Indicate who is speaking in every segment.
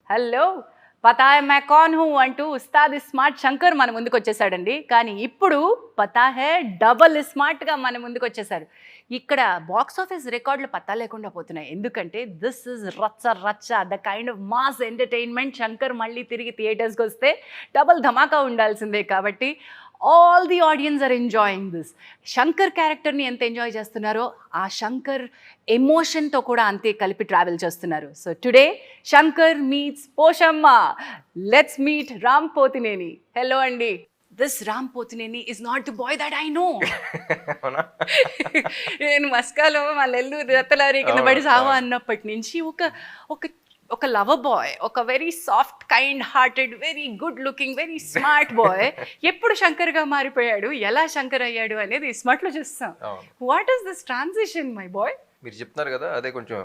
Speaker 1: Hello పతా high मैं कौन हूं అంటూ ఉస్తాద్ ఇస్మార్ట్ శంకర్ మన ముందుకు వచ్చేసాడండి. కానీ ఇప్పుడు పతా హై డబల్ ఇస్మార్ట్గా మన ముందుకు వచ్చేసారు. ఇక్కడ బాక్స్ ఆఫీస్ రికార్డులు పత్తా లేకుండా పోతున్నాయి. ఎందుకంటే దిస్ ఇస్ రచ్చ రచ్చ the kind of mass entertainment. Shankar మళ్ళీ తిరిగి థియేటర్స్కి వస్తే డబల్ ధమాకా ఉండాల్సిందే. కాబట్టి all the audience are enjoying this. Shankar క్యారెక్టర్ని ఎంత ఎంజాయ్ చేస్తున్నారో ఆ శంకర్ ఎమోషన్తో కూడా అంతే కలిపి ట్రావెల్ చేస్తున్నారు. So today Shankar meets Poshamma. Let's meet Ram Pothineni. Hello అండి. This Ram Pothineni is not the boy that I know. నేను మస్కాలో మా నెల్లూరు రత్తలారి కింద పడి సావా అన్నప్పటి నుంచి ఒక లవర్ బాయ్, ఒక very soft kind hearted, very good looking, very smart boy ఎప్పుడు శంకర్గా మారిపోయాడు, ఎలా శంకర్ అయ్యాడు అనేది స్మార్ట్లో చూస్తాం. What is this transition my boy?
Speaker 2: మీరు చెప్తున్నారు కదా, అదే కొంచెం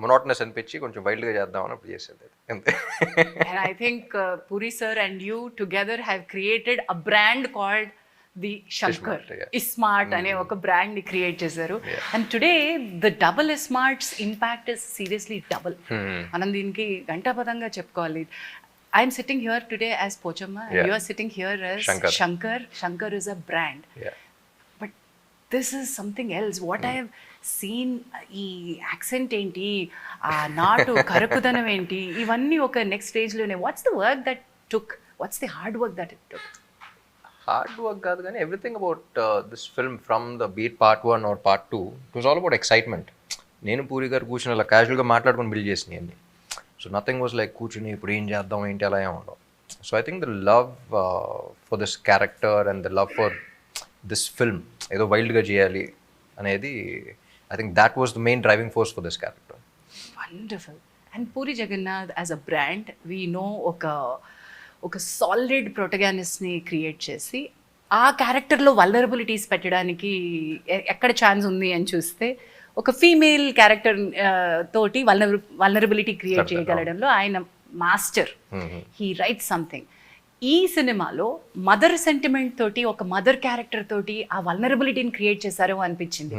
Speaker 2: మొనోటనస్ అనిపించి కొంచెం వైల్డ్గా చేద్దాం అన్నప్పుడు చేసేది అంతే.
Speaker 1: And I think Puri sir and you together have created a brand called the Shankar Ismart అనే ఒక బ్రాండ్ ని క్రియేట్ చేశారు. And today the double ismart's impact is seriously double. మనం దీనికి గంటాపదంగా చెప్పుకోవాలి. I'm sitting here today as Pochamma, you are sitting here as Shankar. Shankar is a brand, but this is something else. What I have seen, ఈ accent ఏంటి, ఆ నాటు కరుకుదనం ఏంటి, ఇవన్నీ ఒక నెక్స్ట్ స్టేజ్లోనే. What's the work that took, what's the hard work that it took?
Speaker 2: Hard work కాదు కానీ everything about this film from the beat part 1 or part 2 it was all about excitement. నేను పూరి గారు కూర్చుని అలా క్యాజువల్గా మాట్లాడుకొని బిల్డ్ చేసినాయి అన్ని. సో నథింగ్ వాజ్ లైక్ కూర్చుని ఇప్పుడు ఏం చేద్దాం ఏంటి అలా ఏం ఉండవు. So I think the love for this character and the love for this film, ఏదో వైల్డ్గా చేయాలి అనేది, I think that was the main driving force for this character.
Speaker 1: Wonderful. And Puri Jagannadh as a brand we know ఒక solid ప్రొటగానిస్ట్ని create చేసి ఆ క్యారెక్టర్లో vulnerabilities పెట్టడానికి ఎక్కడ ఛాన్స్ ఉంది అని చూస్తే ఒక ఫీమేల్ క్యారెక్టర్ తోటి వల్నరబిలిటీ క్రియేట్ చేయగలడంలో ఆయన మాస్టర్. He write something. ఈ సినిమాలో మదర్ సెంటిమెంట్ తోటి, ఒక మదర్ క్యారెక్టర్ తోటి ఆ వల్నరబిలిటీని క్రియేట్ చేశారు అనిపించింది.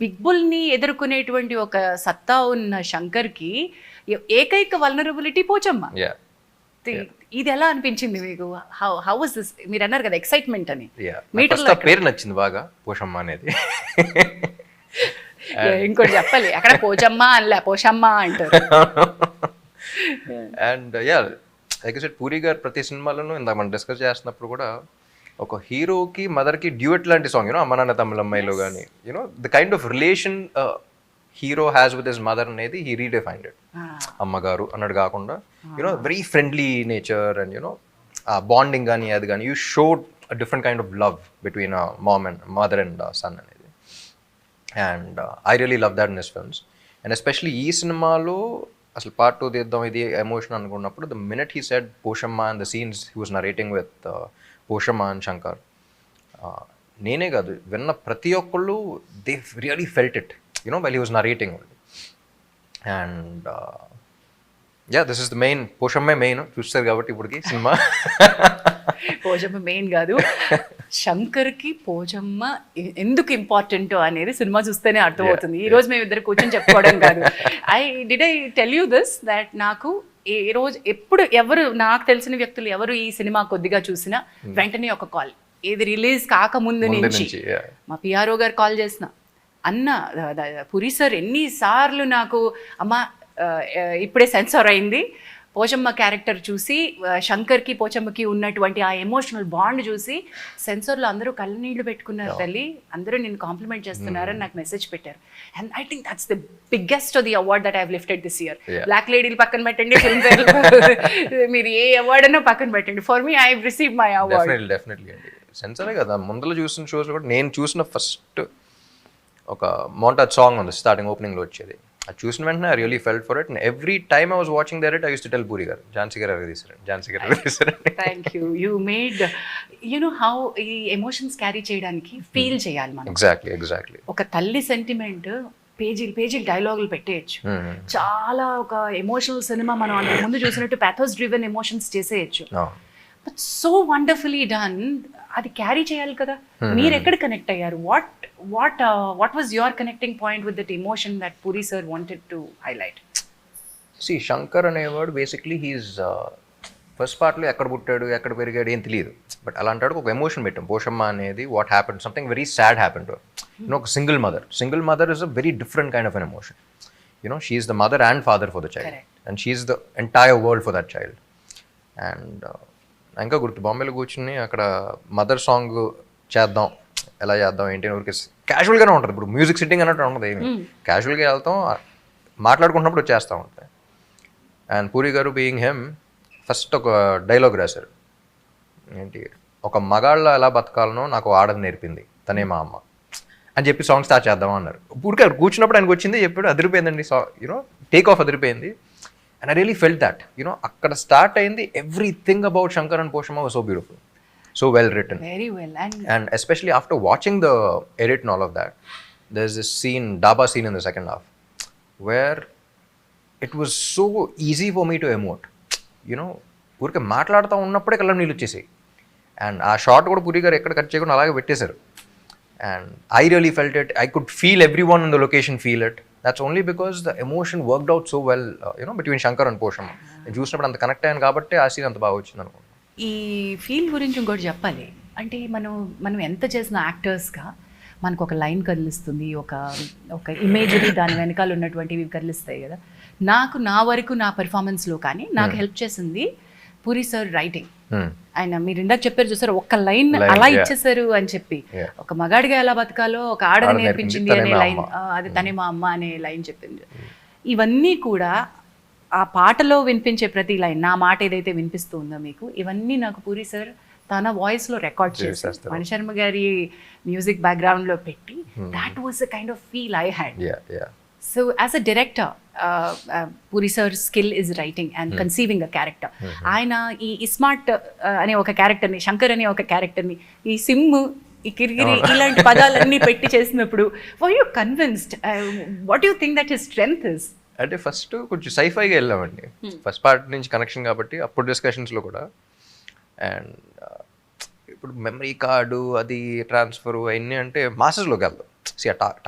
Speaker 1: బిగ్ బుల్ని ఎదుర్కొనేటువంటి ఒక సత్తా ఉన్న శంకర్కి ఏకైక వల్నరబిలిటీ పోచమ్మ. ఇది ఎలా అనిపించింది మీకు? How was this? మీరు అన్నారు కదా ఎక్సైట్మెంట్ అని.
Speaker 2: మీటర్లో పేరు నచ్చింది బాగా, పోషమ్మ అనేది.
Speaker 1: ఇంకోటి చెప్పాలి, అక్కడ పోచమ్మ అనలే, పోషమ్మ అంటారు.
Speaker 2: And like I said, puri గారు ప్రతి సినిమాలోనూ ఇందాక మనం డిస్కస్ చేస్తున్నప్పుడు కూడా ఒక హీరోకి మదర్కి డ్యూయట్ లాంటి సాంగ్, యూనో అమ్మ నాన్న తమిళ అమ్మాయిలో కానీ, you know the kind of relation hero has with his mother అనేది హీ రీడిఫైన్డ్ ఇట్. అమ్మగారు అన్నట్టు కాకుండా, you know very friendly nature and you know bonding కానీ అది కానీ, you showed a different kind of love between mom and mother and son అనేది. And I really love that in his films. And especially ఈ సినిమాలో అసలు పార్ట్ 2 తీద్దాం ఇది emotion అనుకున్నప్పుడు, the minute he said Poshamma and the scenes he was narrating with Poshamma and Shankar, నేనే కాదు విన్న ప్రతి ఒక్కళ్ళు they really felt it, you know, while he was narrating only. And this is the main Poshamma main చూస్తారు కాబట్టి ఇప్పటికి సినిమా.
Speaker 1: పోచమ్మ మెయిన్ కాదు, శంకర్కి పోచమ్మ ఎందుకు ఇంపార్టెంట్ అనేది సినిమా చూస్తేనే అర్థమవుతుంది. ఈ రోజు మేము ఇద్దరు కూర్చొని చెప్పుకోవడం కాదు. I tell you this that నాకు ఏ రోజు ఎప్పుడు ఎవరు నాకు తెలిసిన వ్యక్తులు ఎవరు ఈ సినిమా కొద్దిగా చూసినా వెంటనే ఒక కాల్, ఏది రిలీజ్ కాకముందు నుంచి మా పిఆర్ఓ గారు కాల్ చేసిన, అన్న పురి సార్ ఎన్నిసార్లు నాకు అమ్మ ఇప్పుడే సెన్సార్ అయింది, పోచమ్మ క్యారెక్టర్ చూసి శంకర్కి పోచమ్మకి ఉన్నటువంటి ఆ ఎమోషనల్ బాండ్ చూసి సెన్సార్లో అందరూ కళ్ళనీళ్ళు పెట్టుకున్నారు తల్లి, అందరూ నేను కాంప్లిమెంట్ చేస్తున్నారని నాకు మెసేజ్ పెట్టారు. And I think that's the biggest the award that I have lifted this year. Black లేడీలు పక్కన పెట్టండి, ఫిల్మ్ ఫేర్ మీరు ఏ అవార్డ్ అన్నా పక్కన పెట్టండి, for me I have received my award.
Speaker 2: Definitely అండి, సెన్సారే కదా. ముందర చూసిన షోస్ కూడా నేను చూసిన ఫస్ట్ ఒక మోంటాజ్ సాంగ్ ఉంది స్టార్టింగ్ ఓపెనింగ్లో వచ్చేది, అది చూసిన వెంటనే I really felt for it. And every time I was watching that I use to tell Puri garu, Jhansi garu తీసారండి, ఝాన్సీ గారు తీసారండి.
Speaker 1: Thank you. You made you know how ఈ ఎమోషన్స్ క్యారీ చేయడానికి ఫీల్ చేయాలి మనం.
Speaker 2: ఎగ్జాక్ట్లీ.
Speaker 1: ఒక తల్లి సెంటిమెంట్ పేజీలు డైలాగులు పెట్టేయచ్చు, చాలా ఒక ఎమోషనల్ సినిమా మనం అంతకు ముందు చూసినట్టు ప్యాథోస్ డ్రివెన్ ఎమోషన్స్ చేసేయచ్చు. But so wonderfully done. అది క్యారీ చేయాలి కదా. మీరు ఎక్కడ కనెక్ట్ అయ్యారు? What was your connecting point with that emotion that Puri sir wanted to highlight?
Speaker 2: See Shankar అనేవాడు బేసిక్లీ హీస్ ఫస్ట్ పార్ట్లో ఎక్కడ పుట్టాడు ఎక్కడ పెరిగాడు ఏం తెలియదు, బట్ అలాంటి ఒక ఎమోషన్ పెట్టాం. పోషమ్మ అనేది what happen, something very sad happen to ఒక single mother is a very different kind of an emotion. She is the mother and father for the child and she is the entire world for that child. And ఇంకా గుర్తు బాంబేలో కూర్చుని అక్కడ mother song చేద్దాం, ఎలా చేద్దాం ఏంటి అని ఊరికి క్యాజువల్గానే ఉంటుంది. ఇప్పుడు మ్యూజిక్ సిట్టింగ్ అన్నట్టు ఉంటుంది, ఏమి క్యాజువల్గా వెళ్తాం, మాట్లాడుకుంటున్నప్పుడు వచ్చేస్తూ ఉంటాయి. అండ్ పూరి గారు బీయింగ్ హెమ్ ఫస్ట్ ఒక డైలాగ్ రాశారు, ఏంటి, ఒక మగాళ్ళ ఎలా బతకాలనో నాకు ఆడది నేర్పింది తనే మా అమ్మ అని చెప్పి సాంగ్ స్టార్ట్ చేద్దాం అన్నారు. పూరికి అక్కడ కూర్చున్నప్పుడు ఆయనకు వచ్చింది చెప్పాడు, అదిరిపోయిందండి, టేక్ ఆఫ్ అదిరిపోయింది. And I really felt that అక్కడ స్టార్ట్ అయింది. Everything about Shankar and Poshamma was so beautiful, so well written,
Speaker 1: very well.
Speaker 2: And especially after watching the edit and all of that, there's this scene, daba scene in the second half, where it was so easy for me to emote. ఊరికే మాట్లాడుతూ ఉన్నప్పుడే కళ్ళ నీళ్ళు వచ్చేసాయి. And ఆ short కూడా పూరి గారు ఎక్కడ కట్ చేయకుండా అలాగే పెట్టేశారు. And I really felt it, I could feel every one in the location feel it. That's only because the emotion worked out so well between Shankar and Poshamma. నేను చూసినప్పుడు అంత కనెక్ట్ అయ్యాను కాబట్టి ఆ సీన్ అంత బాగా వచ్చింది అనుకుంటున్నాను.
Speaker 1: ఈ ఫీల్ గురించి ఇంకోటి చెప్పాలి అంటే, మనం ఎంత చేసిన యాక్టర్స్గా మనకు ఒక లైన్ కదిలిస్తుంది, ఒక ఇమేజరీ దాని వెనకాల ఉన్నటువంటివి కదిలిస్తాయి కదా. నా వరకు నా పెర్ఫార్మెన్స్లో కానీ నాకు హెల్ప్ చేసింది పూరి సార్ రైటింగ్. ఆయన మీరు ఇందాక చెప్పారు చూసారు, ఒక్క లైన్ అలా ఇచ్చేసారు అని చెప్పి, ఒక మగాడిగా ఎలా బతకాలో ఒక ఆడది నేర్పించింది అనే లైన్, అది తనే మా అమ్మ అనే లైన్ చెప్పింది. ఇవన్నీ కూడా ఆ పాటలో వినిపించే ప్రతి లైన్, నా మాట ఏదైతే వినిపిస్తూ ఉందో మీకు, ఇవన్నీ నాకు పూరి సార్ తన వాయిస్లో రికార్డ్ చేస్తారు, మణిశర్మ గారి మ్యూజిక్ బ్యాక్గ్రౌండ్లో పెట్టి. That was the kind of feel I had. So as a director, puri sir skill is writing and conceiving a character. ఆయన ఈ ఇస్మార్ట్ అనే ఒక క్యారెక్టర్ని, శంకర్ అనే ఒక క్యారెక్టర్ని, ఈ సిమ్, ఈ కిరిగిరి ఇలాంటి పదాలన్నీ పెట్టి చేసినప్పుడు were you convinced? What you think that his strength is?
Speaker 2: అంటే ఫస్ట్ కొంచెం సైఫైగా వెళ్ళామండి, ఫస్ట్ పార్ట్ నుంచి కనెక్షన్ కాబట్టి అప్పుడు డిస్కషన్స్లో కూడా. అండ్ ఇప్పుడు మెమరీ కార్డు అది ట్రాన్స్ఫర్ అవన్నీ అంటే మాసెస్లోకి వెళ్దాం.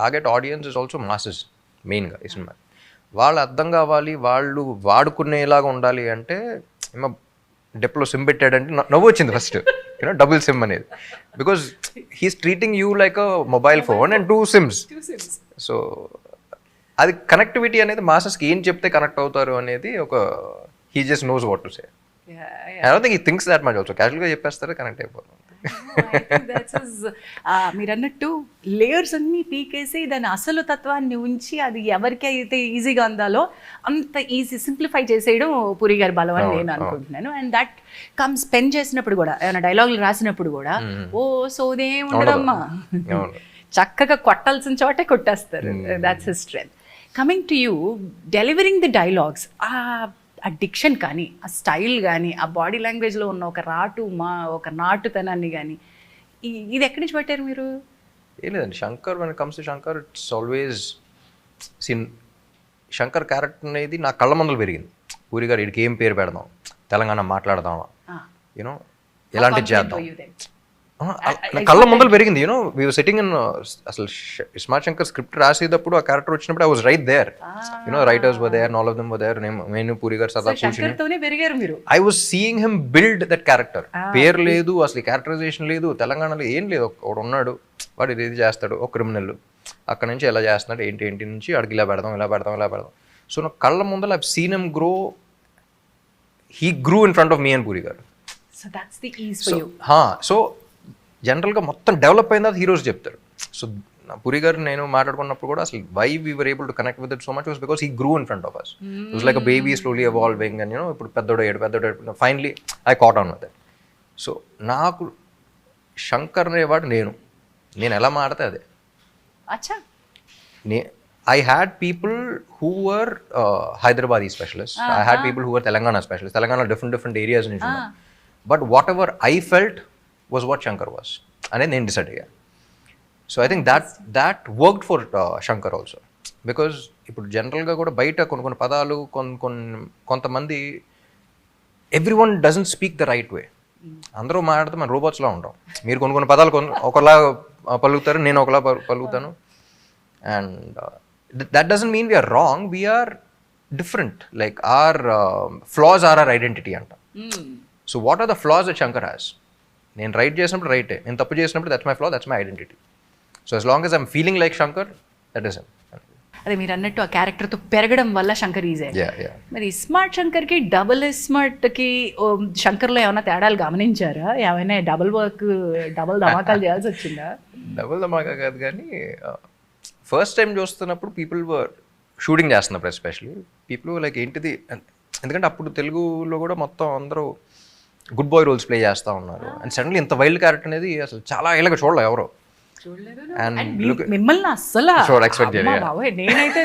Speaker 2: Target audience is also masses మెయిన్గా ఈ సినిమా. వాళ్ళు అర్థం కావాలి, వాళ్ళు వాడుకునేలాగా ఉండాలి అంటే డెప్లో సిమ్ పెట్టాడంటే నవ్వు వచ్చింది ఫస్ట్, డబుల్ సిమ్ అనేది. Because he's treating you like a mobile phone and 2 SIMs. So అది కనెక్టివిటీ అనేది మాసెస్కి ఏం చెప్తే కనెక్ట్ అవుతారు అనేది ఒక he just knows what to say. I don't think he thinks that much also. క్యాజువల్గా చెప్పేస్తారు, కనెక్ట్ అయిపోతుంది.
Speaker 1: మీరు అన్నట్టు లేయర్స్ అన్ని పీకేసి దాని అసలు తత్వాన్ని ఉంచి అది ఎవరికి అయితే ఈజీగా అందాలో అంత ఈజీ సింప్లిఫై చేసేయడం పూరి గారి బలం అని నేను అనుకుంటున్నాను. అండ్ దట్ కమ్స్ పెన్ చేసినప్పుడు కూడా, ఏమైనా డైలాగులు రాసినప్పుడు కూడా ఓ సోదే ఉండదమ్మా, చక్కగా కొట్టాల్సిన చోటే కొట్టేస్తారు. That's his strength. Coming to you, delivering the dialogues, ఆ డిక్షన్ కానీ, ఆ స్టైల్ కానీ, ఆ బాడీ లాంగ్వేజ్లో ఉన్న ఒక నాటుతనాన్ని కానీ, ఇది ఎక్కడి నుంచి పట్టారు మీరు?
Speaker 2: ఏం లేదండి, Shankar when comes to Shankar it's always Shankar character అనేది నా కళ్ళ ముందలు పెరిగింది. పూరి గారు వీడికి ఏం పేరు పెడదాం, తెలంగాణ మాట్లాడదామా, ఎలాంటి చేద్దాం, కళ్ళ ముందలు పెరిగింది. వీ వర్ సిట్టింగ్ ఇన్, అసలు ఇస్మార్ట్ శంకర్ స్క్రిప్ట్ రాసేటప్పుడు ఆ క్యారెక్టర్ వచ్చినప్పుడు I was right there. Writers were there, all of them were there. నేను పూరి గారు సదా కూర్చుని I was seeing him build that character. పేరు లేదు, అసలు క్యారెక్టరైజేషన్ లేదు, తెలంగాణలో ఏం లేదు. ఒకడు ఉన్నాడు, వాడు ఇది చేస్తాడు, ఒక క్రిమినల్, అక్కడ నుంచి ఎలా చేస్తున్నాడు, ఏంటి నుంచి అడిగి ఇలా పెడదాం. సో నా కళ్ళ ముందర I seen him grow. He grew in front of me and puri గారు. సో జనరల్గా మొత్తం డెవలప్ అయిన తర్వాత హీరోస్ చెప్తారు. సో పూరి గారు నేను మాట్లాడుకున్నప్పుడు కూడా అసలు why we were able to connect with it so much was because he grew in front of us. It was like a baby slowly evolving and ఇప్పుడు పెద్దోడు finally I caught on with it. So నాకు శంకర్ అనేవాడు నేను ఎలా మాడితే అదే. I had people who were Hyderabadi specialists. I had people who were Telangana specialists. Telangana different areas in India. But whatever I felt was what Shankar was. And then decided, yeah. So I think that worked for Shankar also. Because ఇప్పుడు జనరల్గా కూడా బయట కొన్ని పదాలు కొంతమంది everyone doesn't speak the right way. అందరూ మాట్లాడితే మన రోబోట్స్లా ఉంటాం. మీరు కొన్ని పదాలు ఒకలా పలుకుతారు, నేను ఒకలా పలుకుతాను. And that doesn't mean we are wrong. We are different, like our flaws or our identity అంట. So what are the flaws that Shankar has? నేను రైట్ చేసినప్పుడు రైటే, నేను తప్పు చేసినప్పుడు that's my flaw, that's my identity. So as long as I'm feeling like Shankar, that is him.
Speaker 1: అదే మీరు అన్నట్టు ఆ క్యారెక్టర్తో పెరగడం వల్ల శంకర్ ఈజే. మరి ఇస్మార్ట్ శంకర్కి డబుల్ ఇస్మార్ట్కి శంకర్లో ఏమైనా తేడాలు గమనించారా? ఏమైనా డబుల్ వర్క్, డబుల్ ధమాకాలు చేయాల్సి వచ్చిందా?
Speaker 2: డబుల్ ధమాకా కాదు కానీ ఫస్ట్ టైం చూస్తున్నప్పుడు పీపుల్ వర్ షూటింగ్ చేస్తున్నప్పుడు ఎస్పెషలీ పీపుల్ లైక్ ఏంటిది, ఎందుకంటే అప్పుడు తెలుగులో కూడా మొత్తం అందరూ గుడ్ బాయ్ రోల్స్ ప్లే చేస్తూ ఉన్నారు. అండ్ సడన్లీ ఇంత వైల్డ్ క్యారెక్టర్ అనేది అసలు చాలా ఏళ్ళగా చూడలేదు ఎవరో.
Speaker 1: మిమ్మల్ని అస్సలు నేనైతే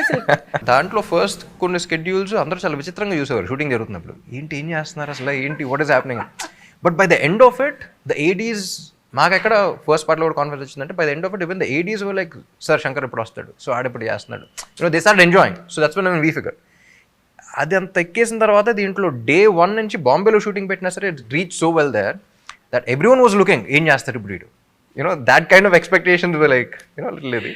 Speaker 2: దాంట్లో ఫస్ట్ కొన్ని స్కెడ్యూల్స్ అందరూ చాలా విచిత్రంగా చూసేవారు షూటింగ్ జరుగుతున్నప్పుడు. ఏం చేస్తున్నారు అసలు, ఏంటి, what is happening? But by the end of it the Aedes, మాకు ఎక్కడ ఫస్ట్ పార్ట్లో కూడా కాన్ఫిడెన్స్ వచ్చిందంటే by the end of it even the Aedes were like, sir Shankar ఇప్పుడు వస్తాడు, సో ఆడప్పుడు చేస్తున్నాడు, they start enjoying. So that's when we figure. అది అంత ఎక్కేసిన తర్వాత దీంట్లో డే 1 నుంచి బాంబేలో షూటింగ్ పెట్టినా సరే it reach so well there that every one was looking, ఏం చేస్తారు ఇప్పుడు వీడు, that kind of expectations were like, little ఇది.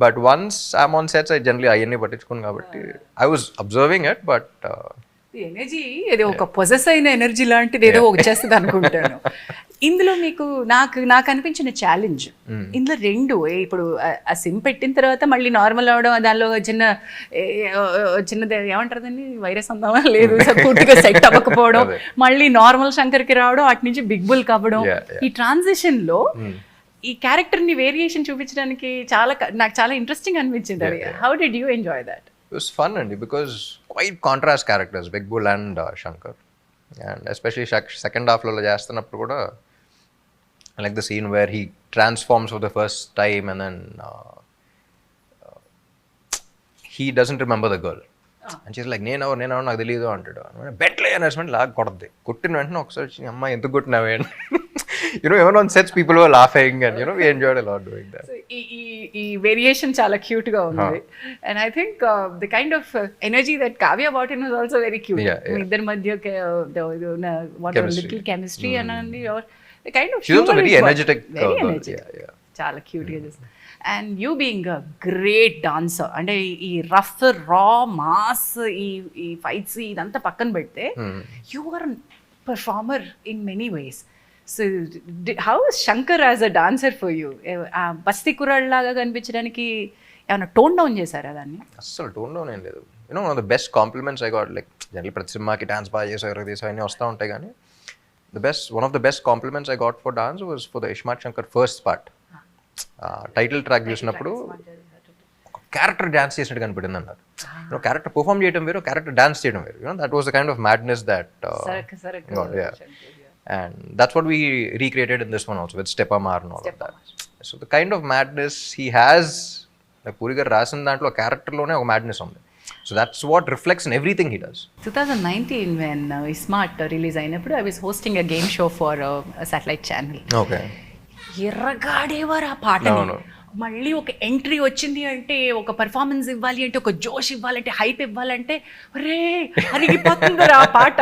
Speaker 2: But once I'm on sets, I generally అవన్నీ పట్టించుకోను కాబట్టి I was observing it, but
Speaker 1: energy ఏదో ఒక పొజెస్ అయిన ఎనర్జీ లాంటిది ఏదో వచ్చేస్తుంది అనుకుంటాను. ఇందులో మీకు నాకు అనిపించిన ఛాలెంజ్ ఇందులో 2, ఇప్పుడు ఆ సిమ్ పెట్టిన తర్వాత మళ్ళీ నార్మల్ అవడం, దానిలో చిన్నది ఏమంటారు దాన్ని, వైరస్ అందామా లేదు, పూర్తిగా సెట్ అవ్వకపోవడం, మళ్ళీ నార్మల్ శంకర్కి రావడం, అటు నుంచి బిగ్ బుల్ అవ్వడం. ఈ ట్రాన్సిషన్ లో ఈ క్యారెక్టర్ ని వేరియేషన్ చూపించడానికి నాకు చాలా ఇంట్రెస్టింగ్ అనిపించింది. అది how did you enjoy that?
Speaker 2: It was fun అండి, because quite contrast characters, Big Bull and Shankar, and especially second half లో చేస్తున్నప్పుడు కూడా I like the scene where he transforms for the first time and then he doesn't remember the girl and she's like నేను నాకు తెలియదు అంటాడు. బెట్లే అనేసి లాగా కొడద్ది, కొట్టిన వెంటనే ఒకసారి అమ్మాయి ఎందుకు కొట్టినావే అని even on sets people were laughing and we enjoyed a lot doing that.
Speaker 1: ఈ వేరియేషన్ చాలా క్యూట్ గా ఉంది. And I think the kind of energy that Kavya brought in was also very cute. మీ ఇద్దరి మధ్య little chemistry and the kind of
Speaker 2: she's also very energetic.
Speaker 1: చాలా cute గా చేస్తుంది. And you being a great dancer, అంటే ఈ rough రా mass ఈ ఫైట్స్ ఇదంతా పక్కన పెడితే you are performer in many ways. So how is Shankar as a dancer for you? బస్తీ కుర్రాడ్ లాగా కనిపించడానికి ఏమైనా టోన్ డౌన్ చేశారా దాన్ని?
Speaker 2: అస్సలు టోన్ డౌన్ ఏం లేదు. One of the best compliments I got, like general ప్రతి సినిమాకి డాన్స్ బాగా చేసారు అన్నీ వస్తూ ఉంటాయి, కానీ one of the best compliments I got for dance was for the Ismart Shankar first part. Title track చూసినప్పుడు ఒక క్యారెక్టర్ డాన్స్ చేసినట్టు కనిపడింది అన్నారు. క్యారెక్టర్ పర్ఫామ్ చేయడం వేరు, క్యారెక్టర్ డాన్స్ చేయడం వేరు. That was the kind of madness that and that's what we recreated in this one also with Step Amar and all of that. So the kind of madness he has, like Puri garu rasin dantlo character lone oka madness undi. So that's what reflects in everything he does.
Speaker 1: 2019 when Ismart release అయినప్పుడు I was hosting a game show for a satellite channel.
Speaker 2: Okay.
Speaker 1: ఎర్రగాడేవారు ఆ పాటని. మళ్ళీ ఒక entry వచ్చింది అంటే, ఒక performance ఇవ్వాలి అంటే, ఒక జోష్ ఇవ్వాలంటే, హైప్ ఇవ్వాలంటే, రే అరిగిపోతుంది ఆ పాట,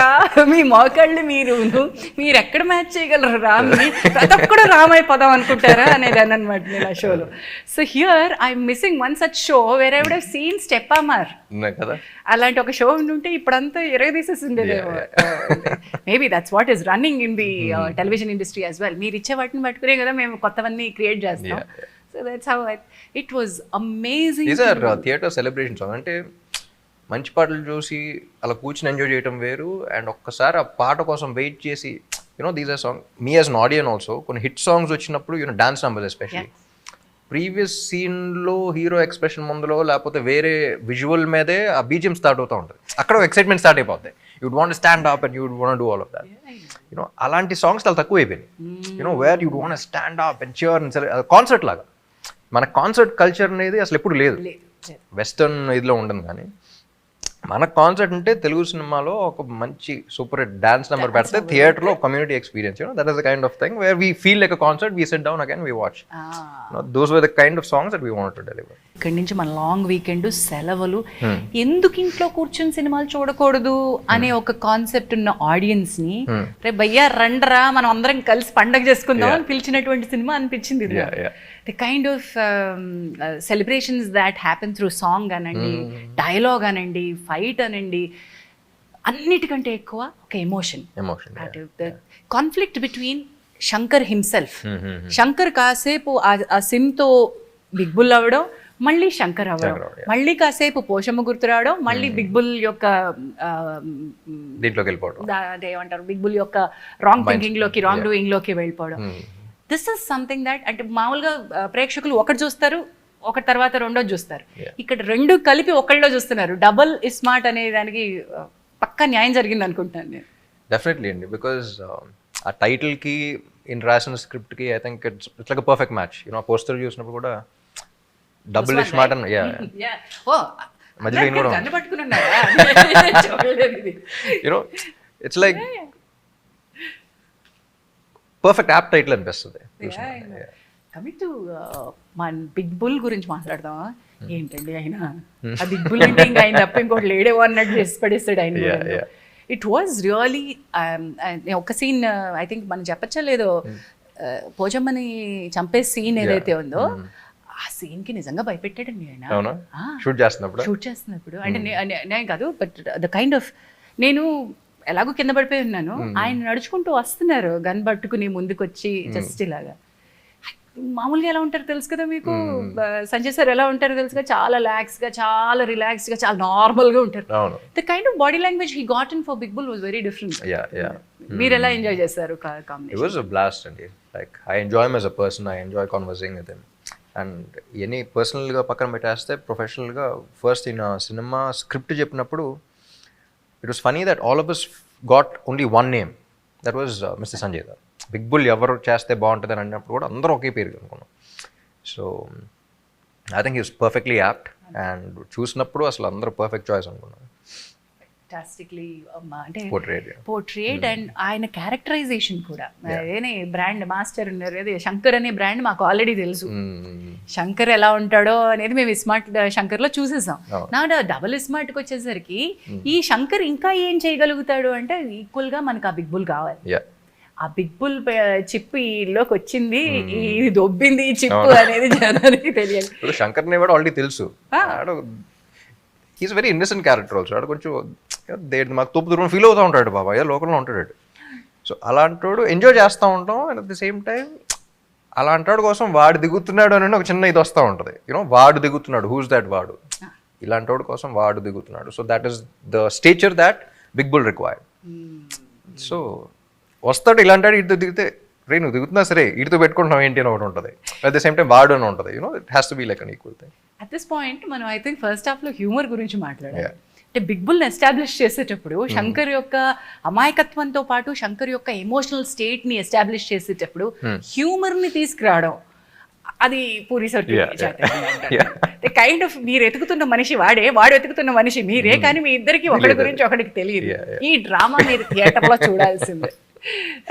Speaker 1: మీ మోకాళ్ళు మీరు ఎక్కడ మ్యాచ్ చేయగలరు రామ్ని, ప్రతి ఒక్కడు రామైపోదాం అనుకుంటారా అనేదాన్ని అనమాట నేను ఆ షోలో. So here I'm missing one such show where I would have seen step Amar. అలాంటి ఒక షో ఉంటే ఇప్పుడంతా ఎరగదీసేసి ఉండేదేమో. Maybe that's what is running in the television industry as well. మీరు ఇచ్చే వాటిని పట్టుకునే కదా మేము కొత్తవన్నీ క్రియేట్ చేస్తాం. So that's how it was amazing.
Speaker 2: These are theatre celebrations. అంటే మంచి పాటలు చూసి అలా కూర్చుని ఎంజాయ్ చేయడం వేరు, అండ్ ఒక్కసారి ఆ పాట కోసం వెయిట్ చేసి these are song me as an audience also కొన్ని హిట్ సాంగ్స్ వచ్చినప్పుడు డాన్స్ నంబర్స్ ఎస్పెషల్లీ ప్రీవియస్ సీన్లో హీరో ఎక్స్ప్రెషన్ ముందులో లేకపోతే వేరే విజువల్ మీదే ఆ బీజిఎం స్టార్ట్ అవుతూ ఉంటుంది. అక్కడ ఎక్సైట్మెంట్ స్టార్ట్ అయిపోతాయి. You'd want stand up and you'd want do all of that. అలాంటి సాంగ్స్ చాలా తక్కువ అయిపోయినాయి. Where you'd want stand up and cheer and concert లాగా. మన కాన్సర్ట్ కల్చర్ అనేది అసలు ఎప్పుడు లేదు, వెస్టర్న్ ఇదిలో ఉండదు. కానీ మన కాన్సర్ట్ అంటే తెలుగు సినిమాలో ఒక మంచి సూపర్ హిట్ డాన్స్ నెంబర్ పెడితే థియేటర్లో community experience, that is the kind of thing where we feel like a concert, we SIT down again, we watch. Those were the kind of songs that we wanted to deliver.
Speaker 1: ఇక్కడి నుంచి మన long weekend సెలవులు, ఎందుకు ఇంట్లో కూర్చొని సినిమాలు చూడకూడదు అనే ఒక కాన్సెప్ట్ ఉన్న ఆడియన్స్ ని రే భయ్యా రండ్రా మనం అందరం కలిసి పండగ చేసుకుందాం అని పిలిచినటువంటి సినిమా అనిపించింది. The kind of celebrations that happen through song అనండి, డైలాగ్ అనండి, ఫైట్ అనండి, అన్నిటికంటే ఎక్కువ ఒక emotion, conflict between Shankar himself. Shankar కాసేపు ఆ సిమ్తో బిగ్ బుల్ అవ్వడం, మళ్ళీ శంకర్ అవ్వడం, మళ్ళీ కాసేపు పోషమ్మ గుర్తు రావడం, మళ్ళీ బిగ్ బుల్ యొక్క
Speaker 2: దీంట్లోకి వెళ్ళిపోవడం,
Speaker 1: ఏమంటారు బిగ్ బుల్ యొక్క రాంగ్ థింకింగ్ లోకి, రాంగ్ డూయింగ్ లోకి వెళ్ళిపోవడం. దిస్ ఇస్ సంథింగ్ దట్ అంటే మామూలుగా ప్రేక్షకులు ఒకటి చూస్తారు, ఒకటి తర్వాత రెండోది చూస్తారు. ఇక్కడ రెండు కలిపి ఒకళ్ళలో చూస్తున్నారు. డబుల్ ఇస్మార్ట్ అనే దానికి పక్కా న్యాయం జరిగింది అనుకుంటున్నాను నేను.
Speaker 2: డెఫినెట్లీ అండి, బికాజ్ ఆ టైటిల్కి ఇన్ రాసిన స్క్రిప్ట్కి I think it's like a perfect match. You know ఆ పోస్టర్ చూసినప్పుడు కూడా డబుల్ ఇస్మార్ట్ అని మధ్యలో you know it's like perfect apt title అనిపిస్తుంది.
Speaker 1: కమింగ్ టు మన బిగ్ బుల్ గురించి మాట్లాడదామా? ఏంటండి ఆయన ఆ బిగ్ బుల్ అంటే ఇంకా ఆయన తప్ప ఇంకోటి లేడేవో అన్నట్టు చేసి పడేస్తాడు ఆయన. ఇట్ వాజ్ రియలీ ఒక సీన్ ఐ థింక్ మనం చెప్పచ్చా లేదో, పోచమ్మని చంపే సీన్ ఏదైతే ఉందో ఆ సీన్ కి నిజంగా భయపెట్టాడండి ఆయన
Speaker 2: షూట్
Speaker 1: చేస్తున్నప్పుడు. అంటే నేను కాదు, బట్ ద కైండ్ ఆఫ్, నేను ఎలాగో కింద పడిపోయి ఉన్నాను, ఆయన నడుచుకుంటూ వస్తున్నారు గన్ పట్టుకుని ముందుకొచ్చి జస్ట్ ఇలాగా. మామూలుగా ఎలా ఉంటారు తెలుసు కదా మీకు, సంజయ్ సార్ ఎలా ఉంటారో తెలుసు కదా, చాలా రిలాక్స్ గా, చాలా రిలాక్స్ గా, చాలా నార్మల్ గా ఉంటారు. The kind of body language he got in for big bull was very different. మీరు ఎలా ఎంజాయ్ చేశారు combination?
Speaker 2: It was a blast అండి. Like I enjoy him as a person, I enjoy conversing with him. And any పర్సనల్గా పక్కన పెట్టేస్తే ప్రొఫెషనల్గా first ఈయన సినిమా స్క్రిప్ట్ చెప్పినప్పుడు it was funny that all of us got only one name, that was mister Sanjay garu. Big bull ఎవరు చేస్తే బాగుంటుంది అని అన్నప్పుడు కూడా అందరూ ఒకే పేరు అనుకున్నాం. So I think is perfectly apt, and చూసినప్పుడు అసలు అందరూ పర్ఫెక్ట్ చాయిస్ అనుకున్నాను.
Speaker 1: అంటే పోర్ట్రేట్ అండ్ ఆయన క్యారెక్టరైజేషన్ కూడా. అదేనే బ్రాండ్ మాస్టర్ ఉన్నారు, అదే శంకర్ అనే బ్రాండ్ మాకు ఆల్రెడీ తెలుసు. శంకర్ ఎలా ఉంటాడో అనేది మేము ఇస్మార్ట్ శంకర్ లో చూసేసాం. నా డబుల్ ఇస్మార్ట్ కి వచ్చేసరికి ఈ శంకర్ ఇంకా ఏం చేయగలుగుతాడు అంటే ఈక్వల్ గా మనకు ఆ బిగ్ బుల్ కావాలి. ఆ బిగ్ బుల్ చిప్ ఈలోకి వచ్చింది, ఇది దొబ్బింది ఈ చిప్ అనేది జనానికి తెలియాలి.
Speaker 2: శంకర్ ని కూడా ఆల్రెడీ తెలుసు, he's very innocent character also. ఆడ కొంచెం మాకు తోపు దూరం ఫీల్ అవుతూ ఉంటాడు, బాబా ఏదో లోకల్లో ఉంటాడు. సో అలాంటోడు ఎంజాయ్ చేస్తూ ఉంటాం. And at the same time అలాంటోడు కోసం వాడు దిగుతున్నాడు అని ఒక చిన్న ఇది వస్తూ ఉంటుంది. యూనో వాడు దిగుతున్నాడు, హూస్ దాట్ వాడు, ఇలాంటోడు కోసం వాడు దిగుతున్నాడు. So that is the stature that big bull required. So వస్తాడు ఇలాంటి ఇటు దిగితే, రే నువ్వు దిగుతున్నా సరే ఇటుతో పెట్టుకుంటున్నావు ఏంటి అని ఒకటి ఉంటుంది. అట్ ద సేమ్ టైం వాడు అని ఉంటుంది. You know it has to be like an equal thing.
Speaker 1: At this point మనం ఐ థింక్ ఫస్ట్ హాఫ్ లో హ్యూమర్ గురించి మాట్లాడాలి. అంటే బిగ్ బుల్ ఎస్టాబ్లిష్ చేసేటప్పుడు శంకర్ యొక్క అమాయకత్వంతో పాటు శంకర్ యొక్క ఎమోషనల్ స్టేట్ ని ఎస్టాబ్లిష్ చేసేటప్పుడు హ్యూమర్ ని తీసుకురావడం, అది పూరి కైండ్ ఆఫ్ మీరు ఎతుకుతున్న మనిషి వాడే, వాడు ఎతుకుతున్న మనిషి మీరే, కానీ మీ ఇద్దరికి ఒకటి గురించి ఒకటికి తెలియదు. ఈ డ్రామా మీరు థియేటర్ లో చూడాల్సిందే.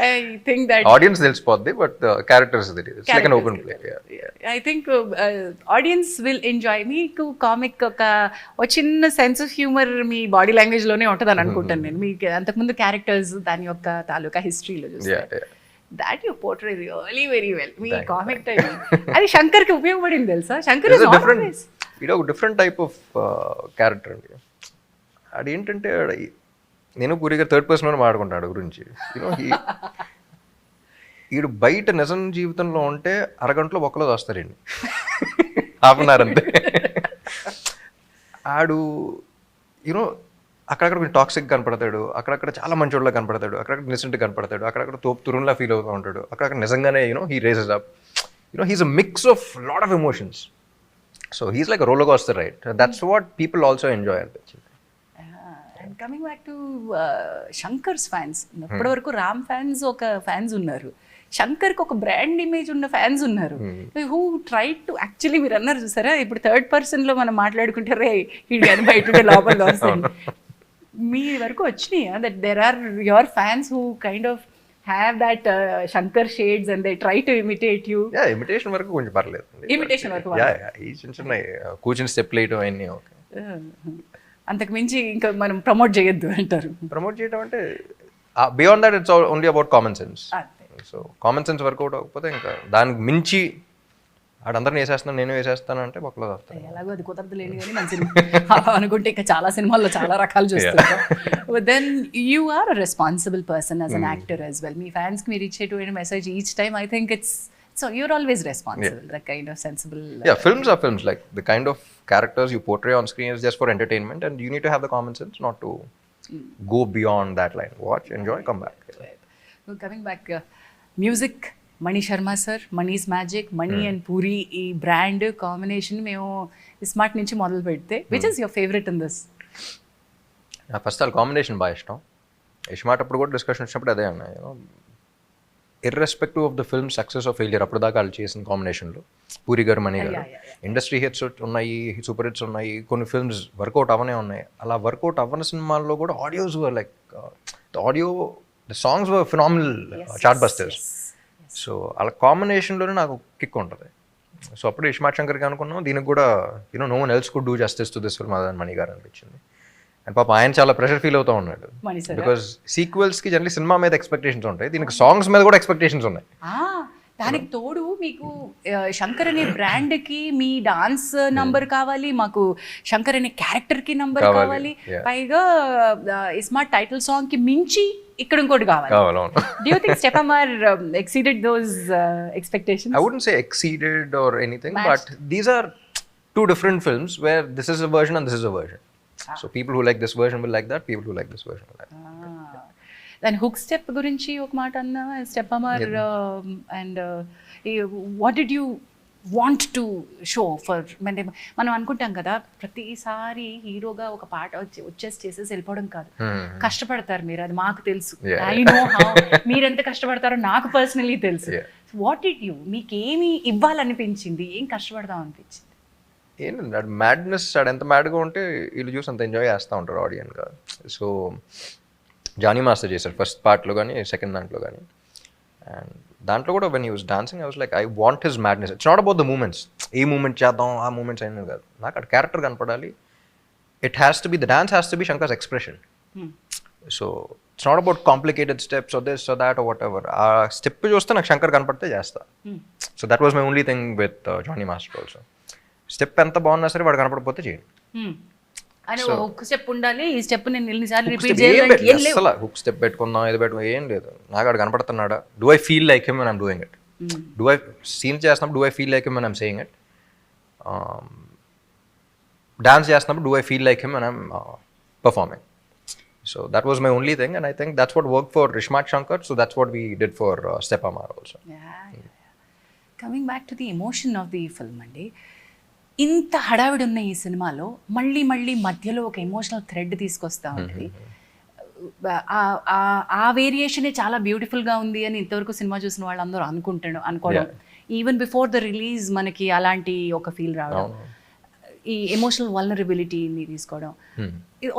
Speaker 1: I think that
Speaker 2: audience తెలిసిపోద్ది, but characters it's like an open play.
Speaker 1: I think audience will enjoy. మీకు కామిక్ ఒక చిన్న sense of humour me body language లోనే ఉంటుందని అనుకుంటాను నేను. మీకు అంతకుముందు క్యారెక్టర్స్ దాని యొక్క తాలూకా హిస్టరీలో చూస్తే that you portray really very well. Me comic time అది శంకర్ కి ఉపయోగపడింది తెలుసా. శంకర్ ఇస్
Speaker 2: డిఫరెంట్, ఇది ఒక డిఫరెంట్ టైప్ ఆఫ్ క్యారెక్టర్ అండి. అదేంటంటే నేను పూరిగా థర్డ్ పర్సన్ అని మాట్లాడుకుంటాడు గురించి. యూనో ఈడు బయట నిజం జీవితంలో ఉంటే అరగంటలో ఒక్కలో వస్తారండి, హాఫ్ అన్ అవర్ అంతే. ఆడు యూనో అక్కడక్కడ కొంచెం టాక్సిక్ కనపడతాడు, అక్కడక్కడ చాలా మంచోళ్ళ కనపడతాడు, అక్కడక్కడ నిజెంట్ కనపడతాడు, అక్కడక్కడ తోపు తురున్లా ఫీల్ అవుతూ ఉంటాడు, అక్కడక్కడ నిజంగానే you know he raises up. You know he's a mix of lot of emotions. So he's like roller coaster ride. That's what people also enjoy అనిపించింది.
Speaker 1: Coming back to Shankar's fans, ఇప్పటి వరకు రామ్ ఫ్యాన్స్ ఒక ఫ్యాన్స్ ఉన్నారు, శంకర్కి ఒక బ్రాండ్ ఇమేజ్ ఉన్న fans ఉన్నారు. Who try to actually మీరు అన్నారు చూసారా, ఇప్పుడు థర్డ్ పర్సన్ లో మనం మాట్లాడుకుంటారే ఇది అని బయట లోపల వస్తుంది. మీ వరకు వచ్చినాయా that there are your fans who kind of have that Shankar shades and they try to imitate you.
Speaker 2: Imitation వరకు కొంచెం పర్లేదు.
Speaker 1: Imitation వరకు
Speaker 2: ఈ చిన్న చిన్న కూర్చుని స్టెప్ వేయటం అన్నీ ఓకే.
Speaker 1: అంతకు మించి ఇంకా మనం ప్రమోట్ చేయొద్దు అంటారు.
Speaker 2: ప్రమోట్ చేయడం అంటే beyond that it's only about common sense. So common sense work out అవ్వకపోతే ఇంకా దానికి మించి ఆడందరిని వేసేస్తున్నాను నేను వేసేస్తాను అంటే ఒకళ్ళు వస్తాను.
Speaker 1: ఎలాగో అది కుదరదు లేని కానీ మన సినిమా అనుకుంటే ఇంకా చాలా సినిమాల్లో చాలా రకాలు చూస్తుంటాం. Then you are a responsible person as an actor as well. మీ ఫ్యాన్స్కి మీరు ఇచ్చేటువంటి message each time I think it's so you're always responsible, the kind of sensible.
Speaker 2: Films are films, like the kind of characters you portray on screen is just for entertainment and you need to have the common sense not to go beyond that line. Watch, enjoy, come back.
Speaker 1: Coming back, music Mani Sharma sir, Mani's magic, Mani and Puri ఈ brand combination మేము ismart నుంచి మొదలు పెడితే which is your favourite in this?
Speaker 2: First all combination బాగా ఇష్టం. Ismart అప్పుడు కూడా discussion వచ్చినప్పుడు అదే అన్నా, irrespective of the film success of failure అప్పుడు దాకా వాళ్ళు చేసిన కాంబినేషన్లో పూరి గారు మణి గారు ఇండస్ట్రీ హిట్స్ ఉన్నాయి, సూపర్ హిట్స్ ఉన్నాయి, కొన్ని ఫిల్మ్స్ వర్కౌట్ అవనే ఉన్నాయి. అలా వర్కౌట్ అవ్వని సినిమాల్లో కూడా audios were like the songs were phenomenal chart busters. So అలా కాంబినేషన్లోనే నాకు కిక్ ఉంటుంది. సో అప్పుడు ఇస్మార్ట్ శంకర్కి అనుకున్నాం దీనికి కూడా no one else could do justice to this film అదని మణి గారు అనిపించింది. అండ్ పాప ఆయన చాలా ప్రెషర్ ఫీల్ అవుతూ ఉన్నాడు బికాస్ సీక్వెల్స్కి జనరల్లీ సినిమా మీద ఎక్స్పెక్టేషన్స్ ఉంటాయి, దీనికి సాంగ్స్ మీద కూడా ఎక్స్పెక్టేషన్స్ ఉన్నాయి.
Speaker 1: దానికి తోడు మీకు శంకర్ అనే బ్రాండ్కి మీ డాన్స్ నంబర్ కావాలి, మాకు శంకర్ అనే క్యారెక్టర్కి నంబర్ కావాలి, పైగా ఇస్మార్ట్ టైటిల్ సాంగ్కి మించి ఇక్కడ ఇంకోటి కావాలి. Do you think Stepamar exceeded those expectations?
Speaker 2: I wouldn't say exceeded or anything, but these are two different films where this is a version and this is a version. So people who like this version will like that, people who like this version will like that.
Speaker 1: దాని hook step గురించి ఒక మాట అన్నా, స్టెపమర్ and what did you want to show for? అంటే మనం అనుకుంటాం కదా ప్రతిసారి హీరోగా ఒక పాట వచ్చేసి చేసేసి వెళ్ళిపోవడం కాదు, కష్టపడతారు మీరు, అది మాకు తెలుసు. ఐ నో హౌ మీరెంత కష్టపడతారో నాకు పర్సనలీ తెలుసు. వాట్ డిడ్ యూ, మీకేమి ఇవ్వాలనిపించింది, ఏం కష్టపడదాం అనిపించింది?
Speaker 2: ఏంటంటే అది మ్యాడ్నెస్, అది ఎంత మ్యాడ్గా ఉంటే వీళ్ళు చూసి అంత ఎంజాయ్ చేస్తూ ఉంటారు ఆడియన్గా. సో జానీ మాస్టర్ చేశారు ఫస్ట్ పార్ట్లో కానీ సెకండ్ దాంట్లో కానీ. అండ్ దాంట్లో కూడా when he was dancing I was like I want his madness. It's not about the moments, ఏ మూమెంట్ చేద్దాం ఆ మూమెంట్స్ అయినది కాదు, నాకు అక్కడ క్యారెక్టర్ కనపడాలి. It has to be, the dance has to be Shankar's expression. So it's not about complicated steps or this or that or whatever. ఆ step చూస్తే నాకు శంకర్ కనపడితే చేస్తా. So that was my only thing with Jani master also. Step ఎంత బాగున్నా సరే వాడు కనపడకపోతే చేయండి.
Speaker 1: హుక్ స్టెప్ ఉండాలి, ఈ స్టెప్ నేను ఎన్నిసార్లు రిపీట్ చేయాలి,
Speaker 2: అసలు హుక్ స్టెప్ పెట్టుకుందాం ఇది పెట్టుకుందాం ఏం లేదు. నాకు అక్కడ కనపడుతున్నాడా, do I feel like him and I'm doing it, do I scene చేస్తున్నప్పుడు do I feel like him and I'm saying it, dance చేస్తున్నప్పుడు do I feel like him and I'm performing. So that was my only thing, and I think that's what worked for Ismart Shankar, so that's what we did for Stepamar also.
Speaker 1: Coming back to the emotion of the film అండి, ఇంత హడావిడి ఉన్న ఈ సినిమాలో మళ్ళీ మళ్ళీ మధ్యలో ఒక ఎమోషనల్ థ్రెడ్ తీసుకొస్తా ఉంటుంది. ఆ వేరియేషనే చాలా బ్యూటిఫుల్గా ఉంది అని ఇంతవరకు సినిమా చూసిన వాళ్ళందరూ అనుకోవడం, ఈవెన్ బిఫోర్ ద రిలీజ్ మనకి అలాంటి ఒక ఫీల్ రావడం, ఈ ఎమోషనల్ వల్నరబిలిటీని తీసుకోవడం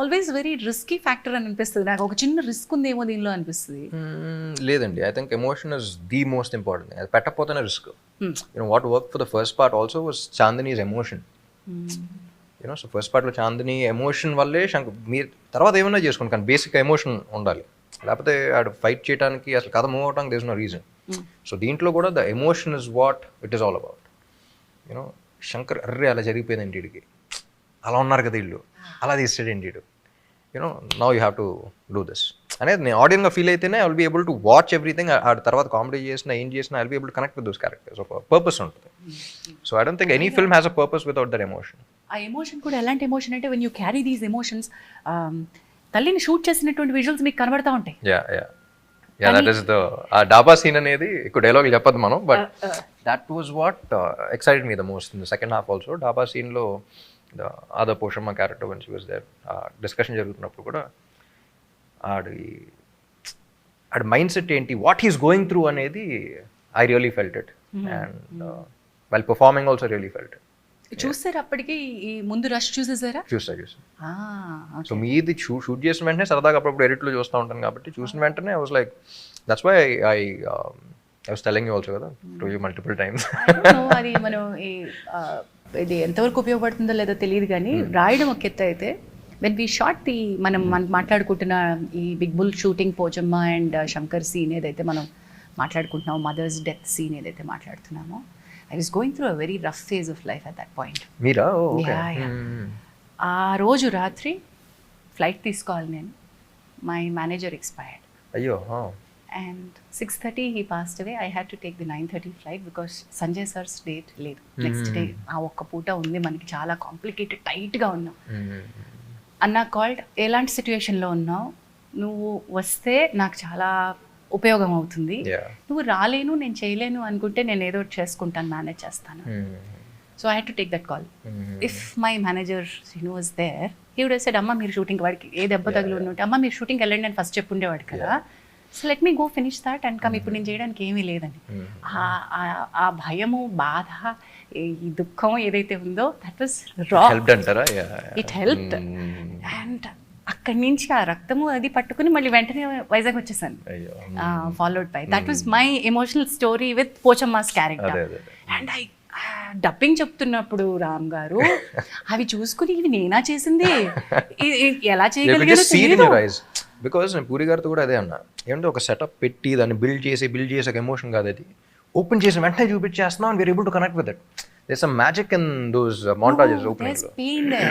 Speaker 1: ఆల్వేస్ వెరీ రిస్కీ ఫ్యాక్టర్ అని అనిపిస్తుంది నాకు. ఒక చిన్న రిస్క్ ఉందేమో దీనిలో అనిపిస్తుంది.
Speaker 2: లేదండి, I think emotion is the most important. అది పెట్టకపోతేనే risk. What work for the first part also was Chandini's emotion. So first పార్ట్లో చాందిని ఎమోషన్ వల్లే మీరు తర్వాత ఏమైనా చేసుకోండి, కానీ బేసిక్ ఎమోషన్ ఉండాలి, లేకపోతే ఆడు ఫైట్ చేయడానికి అసలు కథ మూవ్ అవడానికి there is no reason. So దీంట్లో కూడా the emotion is what it is all about. Shankar అర్రే అలా జరిగిపోయింది వీడికి, అలా ఉన్నారు కదా వీళ్ళు, అలా తీస్తాడండి వీడు, now you have to do this అనేది నేను ఆడియన్గా ఫీల్ అయితేనే I will be able to watch everything. ఆ తర్వాత కామెడీ చేసినా ఏం చేసినా I will be able to connect with those characters. ఒక పర్పస్ ఉంటుంది. So I don't think any film has a purpose without that emotion.
Speaker 1: ఆ emotion కూడా ఎలాంటి ఎమోషన్ అంటే when you carry these emotions, తల్లిని షూట్ చేసినటువంటి విజువల్స్ మీకు కనబడతా ఉంటాయి.
Speaker 2: దట్ ఈస్ ద ఆ డాబా సీన్ అనేది ఎక్కువ డైలాగ్ చెప్పదు మనం, but that was what excited me the most in the second half also. Dhaba సీన్లో the other Poshamma character one she was there, discussion జరుగుతున్నప్పుడు కూడా ఆడి మైండ్ సెట్ ఏంటి, వాట్ హీస్ గోయింగ్ త్రూ అనేది I really felt it. And while performing also really felt it.
Speaker 1: చూసారు అప్పటికి ఈ ముందు రష్ చూసేసారా?
Speaker 2: చూసా. సో మీది షూట్ చేసిన వెంటనే సరదాగా అప్పుడప్పుడు ఎడిట్లో చూస్తూ ఉంటాను కాబట్టి చూసిన వెంటనే I was like that's why I was telling you also కదా టు యూ మల్టిపుల్ టైమ్స్.
Speaker 1: అది మనం ఇది ఎంతవరకు ఉపయోగపడుతుందో లేదో తెలియదు కానీ రాయడం ఒక ఎత్తు అయితే వెన్ వీ షాట్ ది మనం మాట్లాడుకుంటున్న ఈ big bull shooting Pochamma and Shankar scene ఏదైతే మనం మాట్లాడుకుంటున్నామో, మదర్స్ డెత్ సీన్ ఏదైతే మాట్లాడుతున్నామో, I was going through a very rough phase of life at that point.
Speaker 2: Meera? Okay.
Speaker 1: ఆ రోజు రాత్రి ఫ్లైట్ తీసుకోవాలి నేను. My manager expired.
Speaker 2: అయ్యో.
Speaker 1: And 6:30 he passed away. I had to take the 9:30 flight because Sanjay sir's date లేదు next day. ఆ ఒక్క పూట ఉంది మనకి, చాలా కాంప్లికేటెడ్ టైట్గా ఉన్నాం. అన్న కాల్డ్, ఎలాంటి సిచ్యువేషన్లో ఉన్నావు, నువ్వు వస్తే నాకు చాలా ఉపయోగం అవుతుంది, నువ్వు రాలేను నేను చేయలేను అనుకుంటే నేను ఏదో చేసుకుంటాను, మేనేజ్ చేస్తాను. So I had to take that call. If my manager Srinu was there, he would have said, అమ్మ మీరు షూటింగ్, వాడికి ఏ దెబ్బ తగిలి ఉంటే అమ్మ మీరు షూటింగ్కి వెళ్ళండి అని ఫస్ట్ చెప్పుండేవాడు కదా. So let me go finish that and come, ఇప్పుడు నేను చేయడానికి ఏమీ లేదని. ఆ భయము, బాధ, ఈ దుఃఖం ఏదైతే ఉందో దట్ వాస్ రా. It helped. అండ్ అక్కడి నుంచి ఆ రక్తము అది పట్టుకుని మళ్ళీ వెంటనే వైజాగ్ వచ్చేసాను, followed by. That was my emotional story with Pochamma's character. And I dubbing చెప్తున్నప్పుడు రామ్ గారు అవి చూసుకుని ఇది నేనా చేసింది, ఎలా చేయగలిగానో తెలియదు.
Speaker 2: బికాస్ నేను పూరి గారితో కూడా అదే అన్నా, ఏమంటే ఒక సెటప్ పెట్టి దాన్ని బిల్డ్ చేసి ఒక ఎమోషన్ కాదు, అది ఓపెన్ చేసి వెంటనే చూపించేస్తున్నాం and we're able to connect with it. There some magic in those montages opening లో.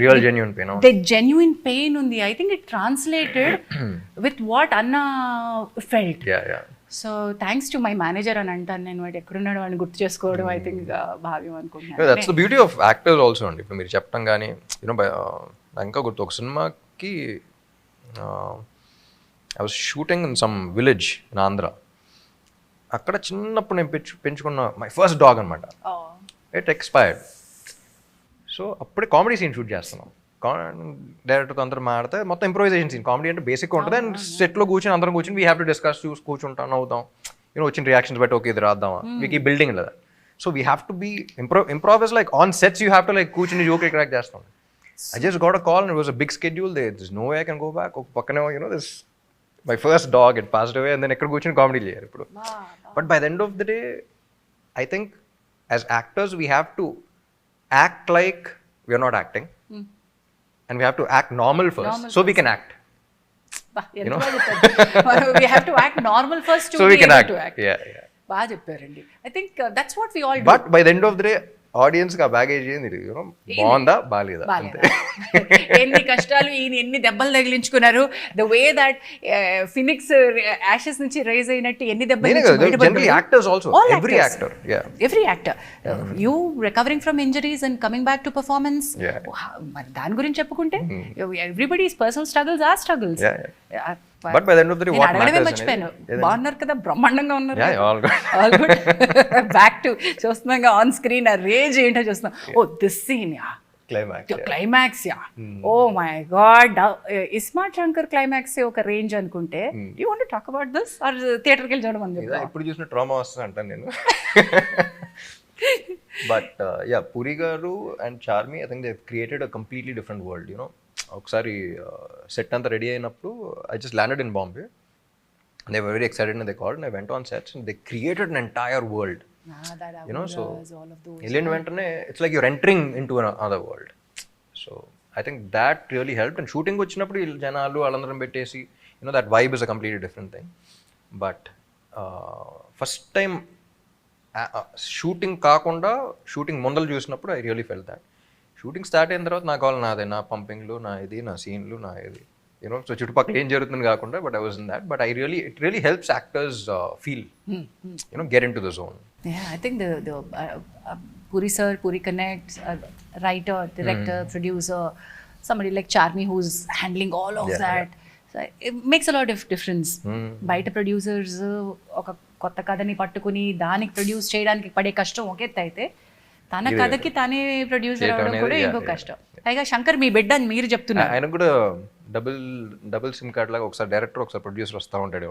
Speaker 2: Real genuine pain.
Speaker 1: The genuine pain undi. I think it translated with what Anna felt.
Speaker 2: Yeah.
Speaker 1: So thanks to my manager అని అంటాను నేను, వాడు ఎక్కడున్నాడో వాడిని గుర్తు చేసుకోవడం I think భావ్యం అనుకుంటున్నాను.
Speaker 2: That's the beauty of actors also అండి. ఇప్పుడు మీరు చెప్పడం కానీ యూనో నాకు ఇంకా గుర్తు, ఒక సినిమాకి I was shooting in some village in Andhra. అక్కడ చిన్నప్పుడు నేను పెంచుకున్న మై ఫస్ట్ డాగ్ అనమాట, ఇట్ ఎక్స్పైర్డ్. సో అప్పుడే కామెడీ సీన్ షూట్ చేస్తున్నాం, డైరెక్టర్తో అందరూ మాడితే మొత్తం ఇంప్రూవైజేషన్ సీన్. కామెడీ అంటే బేసిక్గా ఉంటుంది అండ్ సెట్లో కూర్చొని అందరం కూర్చొని వీ హ్యావ్ టు డిస్కస్, చూసి కూర్చుంటాం, అవుతాం, యూనో వచ్చిన రియాక్షన్స్ బట్టి ఓకే ఇది రాద్దామా, మీకు ఈ బిల్డింగ్ లేదా. So we have to be improvise like on sets, you have to like కూర్చుని జోక్ క్రాక్ చేస్తాం. I just got a call and it was a big schedule, there is no way I can go back. ఒక పక్కనే you know this my first dog, it passed away, and then ఎక్కడ కూర్చొని comedy చేయాలి ఇప్పుడు. But by the end of the day I think as actors we have to act like we are not acting, and we have to act normal first so we can act.
Speaker 1: You know, we have to act normal first to
Speaker 2: so
Speaker 1: be
Speaker 2: we can
Speaker 1: able
Speaker 2: act.
Speaker 1: to act.
Speaker 2: Yeah.
Speaker 1: బాగా చెప్పారండి. I think that's what we all do.
Speaker 2: But by the end of the day audience కి ఆ baggage ఏంది, you know బాగుందా బాలేదా,
Speaker 1: ఎన్ని కష్టాలు, ఈయన ఎన్ని దెబ్బలు తగిలించుకున్నారు, the way that phoenix ashes నుంచి రైజ్ అయినట్టు ఎన్ని దెబ్బలు.
Speaker 2: Actors also, every actor
Speaker 1: you recovering from injuries and coming back to performance. మరి దాని గురించి చెప్పుకుంటే everybody's personal struggles are struggles.
Speaker 2: But by the end of the day what matters
Speaker 1: మర్చిపోయాను, బాగున్నారు కదా, బ్రహ్మాండంగా ఉన్నారు, ఆల్ గుడ్. బ్యాక్ టు చూస్తున్నాం ఆన్ స్క్రీన్ ఆ రేంజ్ ఏంటో చూస్తున్నాం. Oh this scene yeah, climax yeah, oh my God, iSmart Shankar climax ఒక రేంజ్ అనుకుంటే, you want to talk about this or థియేటర్కి వెళ్ళి చూడమని చెప్పి
Speaker 2: ఇప్పుడు చూసిన ట్రామా వస్తుంది అంటాను నేను. But yeah, Puri garu and Charmi I think they created a completely different world. You know ఒకసారి సెట్ అంతా రెడీ అయినప్పుడు I just landed in Bombay, they were very excited and they called and I went on sets and they created an entire world. You know so వెళ్ళిన వెంటనే it's like you're entering in to other world. So I think that really help. And shooting వచ్చినప్పుడు జనాలు వాళ్ళందరం పెట్టేసి you know that vibe is a completely different thing. But first time shooting కాకుండా shooting ముందలు చూసినప్పుడు I really felt that. Shooting start అయిన తర్వాత నా కాల్ నాదే, నా పంపింగ్లు, నా ఇది, నా సీన్లు, నా ఇది, యూనో. సో చుట్టుపక్కల ఏం జరుగుతుంది కాకుండా, but I was in that. But it really helps actors feel, you know, get in to the zone.
Speaker 1: I think the Puri sir, Puri connects, writer, director, producer, somebody like Charmi who's handling all of that. So it makes a lot of difference. బయట producers ఒక కొత్త కథని పట్టుకుని దానికి produce చేయడానికి పడే కష్టం ఒక ఎత్తు అయితే, తన కథకి తానే ప్రొడ్యూసర్ అవడం కూడా ఇంకో కష్టం. పైగా శంకర్ మీ బిడ్డ అని మీరు చెప్తున్నారు.
Speaker 2: ఆయన కూడా డబుల్ సిమ్ కార్డ్ లాగా ఒకసారి డైరెక్టర్ ఒకసారి ప్రొడ్యూసర్ వస్తూ ఉంటాడు.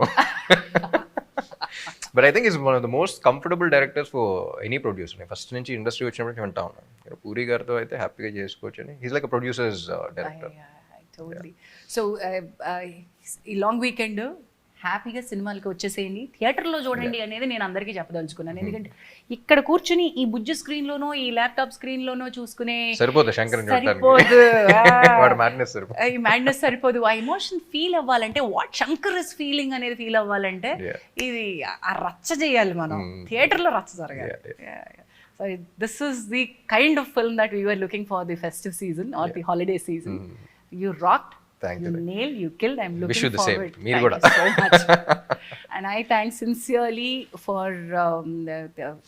Speaker 2: But I think is one of the most comfortable directors for any producer. First నుంచి ఇండస్ట్రీ వచ్చినప్పుడు వింటా ఉన్నాను, పూరి గారితో అయితే హ్యాపీగా చేసుకోవచ్చు అని. He's like a producers director.
Speaker 1: Totally. So ఈ లాంగ్ వీకెండ్ హ్యాపీగా సినిమాలకి వచ్చేసేయండి, థియేటర్లో చూడండి అనేది నేను అందరికీ చెప్పదలుచుకున్నాను. ఎందుకంటే ఇక్కడ కూర్చుని ఈ బుజ్జి స్క్రీన్లోనో ఈ ల్యాప్టాప్ స్క్రీన్లోనో చూసుకునే
Speaker 2: సరిపోదు శంకర్,
Speaker 1: సరిపోదు,
Speaker 2: ఈ
Speaker 1: మ్యాడ్నెస్ సరిపోదు. ఆ ఎమోషన్ ఫీల్ అవ్వాలంటే, వాట్ శంకర్ ఇస్ ఫీలింగ్ అనేది ఫీల్ అవ్వాలంటే ఇది ఆ రచ్చ చేయాలి మనం, థియేటర్లో రచ్చ జరగాలి. So this is the kind of film that we were looking for the festive season or the holiday season. You rocked.
Speaker 2: Thank
Speaker 1: you. Nailed. You killed. I'm looking
Speaker 2: wish you the
Speaker 1: forward.
Speaker 2: same. Thank
Speaker 1: you so much. And I thank sincerely for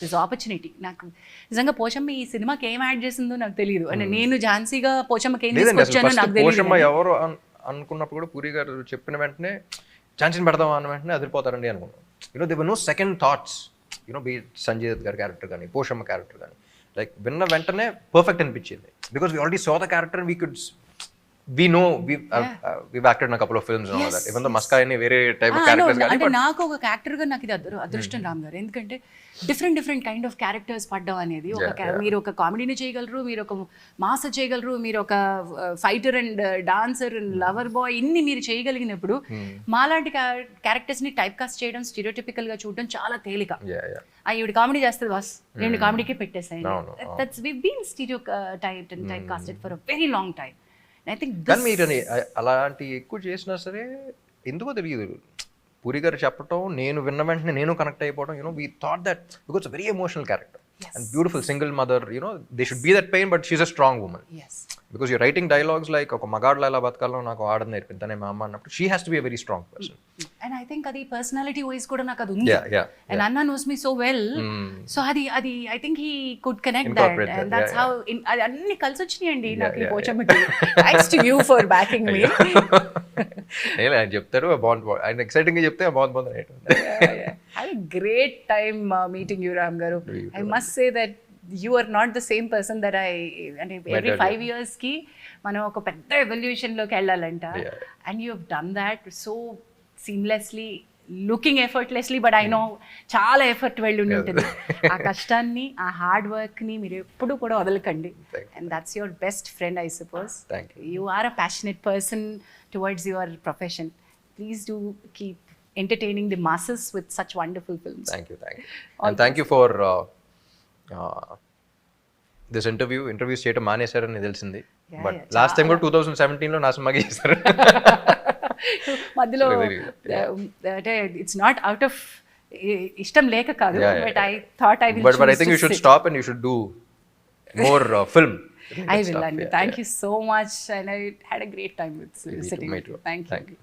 Speaker 1: this opportunity. నాకు నిజంగా పోచమ్మ ఈ సినిమాకి ఏం add చేసిందో నాకు తెలియదు. అంటే నేను ఝాన్సీగా పోచమ్మకి ఏం తీసుకొచ్చానో నాకు తెలియదు.
Speaker 2: పోచమ్మ ఎవరు అనుకున్నప్పుడు కూడా పూరి గారు చెప్పిన వెంటనే ఝాన్సీని పెడదాం అన్న వెంటనే అదిరిపోతారండి అనుకున్నాను. there were no second thoughts. Be it Sanjay Dutt గారి క్యారెక్టర్ కానీ పోషమ్మ క్యారెక్టర్ కానీ, లైక్ విన్న వెంటనే పర్ఫెక్ట్ అనిపించింది. Because we already saw the character, we know we've acted in a couple of films and all that, even though Maska any వేరే type of characters కానీ.
Speaker 1: అంటే నాకు ఒక క్యారెక్టర్ గా నాకు ఇది అదృష్టం రామ్ గారు. ఎందుకంటే డిఫరెంట్ కైండ్ ఆఫ్ క్యారెక్టర్స్ పడ్డం అనేది, మీరు ఒక కామెడీని చేయగలరు, మీరు ఒక మాస్ చేయగలరు, మీరు ఒక fighter and dancer and lover boy, ఇన్ని మీరు చేయగలిగినప్పుడు మాలాంటి క్యారెక్టర్స్ ని టైప్ కాస్ట్ చేయడం, స్టీరియోటిపికల్ గా చూడడం చాలా తేలిక. ఈవిడ కామెడీ చేస్తుంది బాస్, రెండు కామెడీకే పెట్టేసాయి. That's we been stereo type and type casted for a very long time. I think
Speaker 2: కానీ మీరు అలాంటి ఎక్కువ చేసినా సరే ఎందుకో తెలియదు, పూరి గారు చెప్పటం నేను విన్న వెంటనే నేను కనెక్ట్ అయిపోవడం. We thought that because very emotional character and beautiful single mother, they should be that pain, but she's a strong woman.
Speaker 1: Yes.
Speaker 2: Because you're writing dialogues like oka magadla ela batkalo naku aadam nerpintane ma amma annappudu she has to be a very strong person.
Speaker 1: And I think adi personality wise kuda naku adu undi.
Speaker 2: Yeah.
Speaker 1: And Anna knows me so well. So adi I think he could connect that, and that's how adi anni kalsi vachinayandi naku pochammaki. Thanks to you for backing me.
Speaker 2: Ela ఆయన చెప్తారు బాగుంది, ఆయన exciting గా చెప్తే బాగుంది right.
Speaker 1: Had a great time meeting you, Ram Garu. I must say that you are not the same person that and every 5 years ki మనం ఒక పెద్ద ఎవల్యూషన్ లోకి వెళ్ళాలంట, and you have done that so seamlessly, looking effortlessly, but I know చాలా effort వెళ్ళి ఉంటుంది. ఆ కష్టాన్ని, ఆ హార్డ్ వర్క్ ని మీరు ఎప్పుడు కూడా వదలకండి. And that's your best friend, I suppose.
Speaker 2: Thank you.
Speaker 1: You are a passionate person towards your profession. Please do keep entertaining the masses with such wonderful films.
Speaker 2: Thank you. And thank you for this interviews చేయటం మానేశారని తెలిసింది. But last time కూడా 2017 లో నా సినిమాకి చేశారు.
Speaker 1: మధ్యలో అంటే it's not out of ఇష్టం లేక కాదు, but I thought I will
Speaker 2: but I think you should stop and you should do more film.
Speaker 1: I will, and thank you so much, and I had a great time with sitting with you. Thank you.